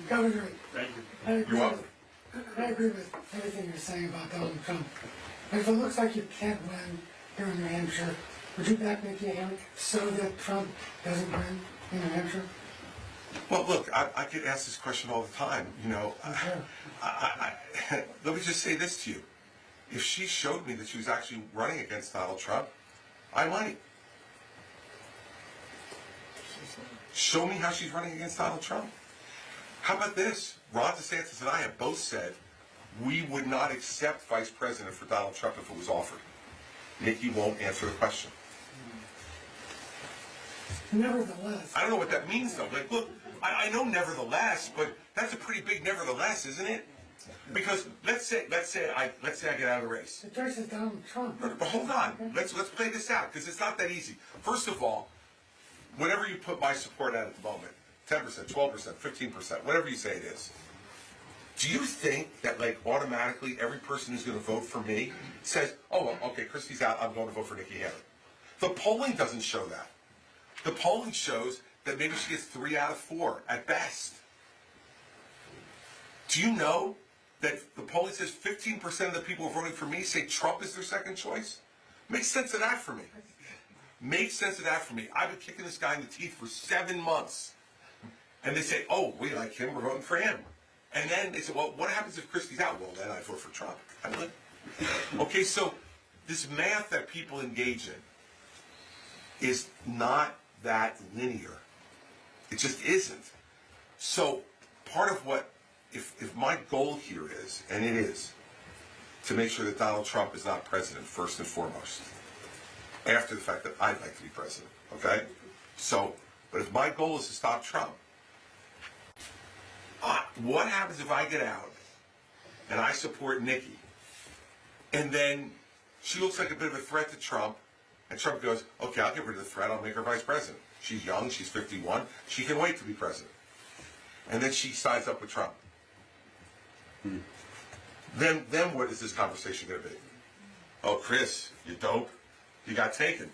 Governor, Thank you. You're welcome. I agree with everything you're saying about Donald Trump. But if it looks like you can't win here in New Hampshire, would you back Nikki Haley so that Trump doesn't win in New Hampshire? Well, look, I get asked this question all the time. You know, let me just say this to you. If she showed me that she was actually running against Donald Trump, I might. Show me how she's running against Donald Trump. How about this? Ron DeSantis and I have both said we would not accept vice president for Donald Trump if it was offered. Nikki won't answer the question. Nevertheless. I don't know what that means, though. Like, look, I know nevertheless, but that's a pretty big nevertheless, isn't it? Because let's say I get out of the race. The choice is Donald Trump. But hold on, let's play this out because it's not that easy. First of all, whatever you put my support at the moment, 10%, 12%, 15%, whatever you say it is. Do you think that like automatically every person who's going to vote for me says, oh, well, okay, Christie's out, I'm going to vote for Nikki Haley? The polling doesn't show that. The polling shows that maybe she gets 3 out of 4 at best. Do you know that the polling says 15% of the people voting for me say Trump is their second choice? Makes sense of that for me. Makes sense of that for me. I've been kicking this guy in the teeth for 7 months. And they say, oh, we like him, we're voting for him. And then they say, well, what happens if Christie's out? Well, then I vote for Trump. Okay, so this math that people engage in is not that linear. It just isn't. So part of what, if my goal here is, and it is, to make sure that Donald Trump is not president first and foremost, after the fact that I'd like to be president, okay? So, but if my goal is to stop Trump, what happens if I get out and I support Nikki, and then she looks like a bit of a threat to Trump, and Trump goes, okay, I'll get rid of the threat, I'll make her vice president. She's young, she's 51, she can wait to be president. And then she sides up with Trump. Then what is this conversation going to be? Oh, Chris, you dope. You got taken.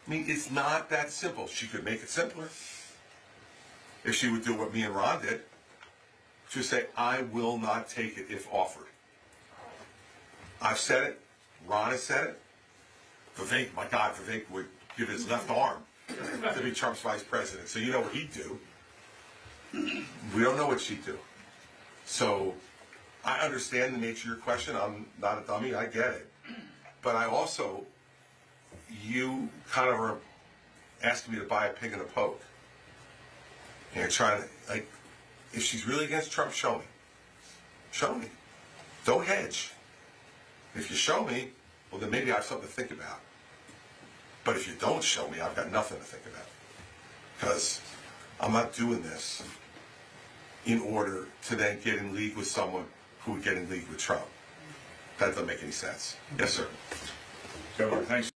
I mean, it's not that simple. She could make it simpler. If she would do what me and Ron did, she would say, I will not take it if offered. I've said it. Ron has said it. Vivek, my God, Vivek would give his left arm to be Trump's vice president. So you know what he'd do. We don't know what she'd do. So I understand the nature of your question. I'm not a dummy. I get it. But I also, you kind of are asking me to buy a pig in a poke. And you're trying to, like, if she's really against Trump, show me. Show me. Don't hedge. If you show me, well, then maybe I have something to think about. But if you don't show me, I've got nothing to think about. Because I'm not doing this in order to then get in league with someone who would get in league with Trump. That doesn't make any sense. Yes, sir. Governor, thanks.